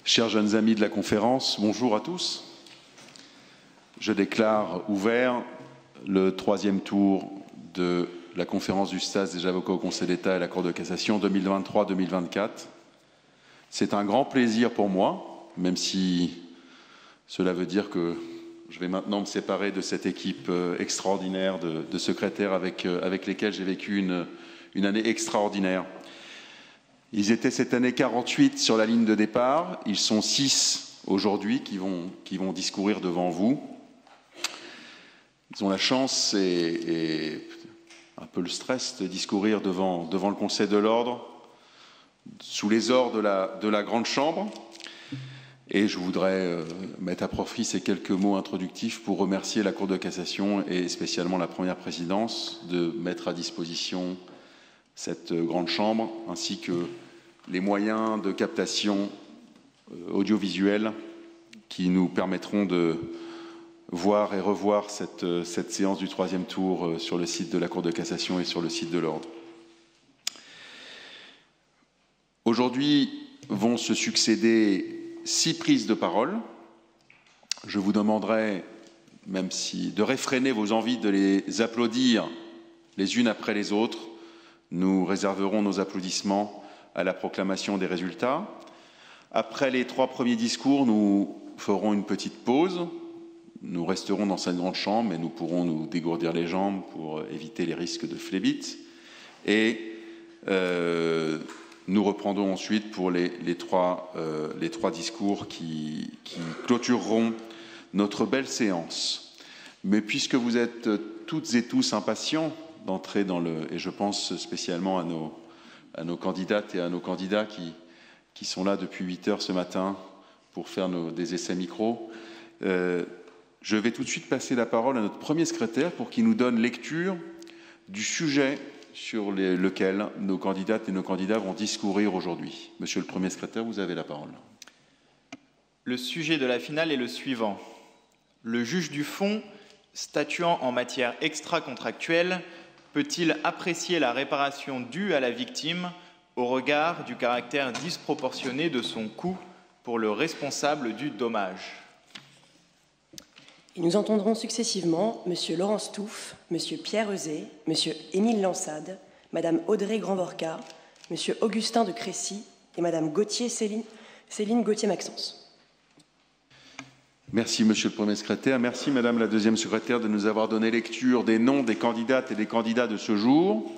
Chers jeunes amis de la conférence, bonjour à tous. Je déclare ouvert le troisième tour de la conférence du STAS des avocats au Conseil d'État et à la Cour de cassation 2023-2024. C'est un grand plaisir pour moi, même si cela veut dire que je vais maintenant me séparer de cette équipe extraordinaire de secrétaires avec lesquels j'ai vécu une année extraordinaire. Ils étaient cette année 48 sur la ligne de départ. Ils sont 6 aujourd'hui qui vont discourir devant vous. Ils ont la chance et un peu le stress de discourir devant le Conseil de l'Ordre, sous les ors de la Grande Chambre. Et je voudrais mettre à profit ces quelques mots introductifs pour remercier la Cour de cassation et spécialement la Première Présidence de mettre à disposition cette Grande Chambre, ainsi que les moyens de captation audiovisuelle qui nous permettront de voir et revoir cette séance du troisième tour sur le site de la Cour de cassation et sur le site de l'Ordre. Aujourd'hui vont se succéder 6 prises de parole. Je vous demanderai, même si de réfréner vos envies de les applaudir les unes après les autres. Nous réserverons nos applaudissements à la proclamation des résultats. Après les 3 premiers discours, nous ferons une petite pause. Nous resterons dans cette grande chambre et nous pourrons nous dégourdir les jambes pour éviter les risques de phlébite. Et nous reprendrons ensuite pour les trois discours qui clôtureront notre belle séance. Mais puisque vous êtes toutes et tous impatients d'entrer et je pense spécialement à nos candidates et à nos candidats qui sont là depuis 8 heures ce matin pour faire des essais micro, je vais tout de suite passer la parole à notre premier secrétaire pour qu'il nous donne lecture du sujet sur lequel nos candidates et nos candidats vont discourir aujourd'hui. Monsieur le premier secrétaire, vous avez la parole. Le sujet de la finale est le suivant. Le juge du fond, statuant en matière extra-contractuelle, peut-il apprécier la réparation due à la victime au regard du caractère disproportionné de son coût pour le responsable du dommage? Et nous entendrons successivement M. Laurent Stouff, M. Pierre Euzet, M. Émile Lansade, Mme Audrey Grand-Vorca, M. Augustin de Crécy et Mme Céline Gauthier-Maxence. Merci, Monsieur le Premier secrétaire. Merci, Madame la Deuxième secrétaire, de nous avoir donné lecture des noms des candidates et des candidats de ce jour.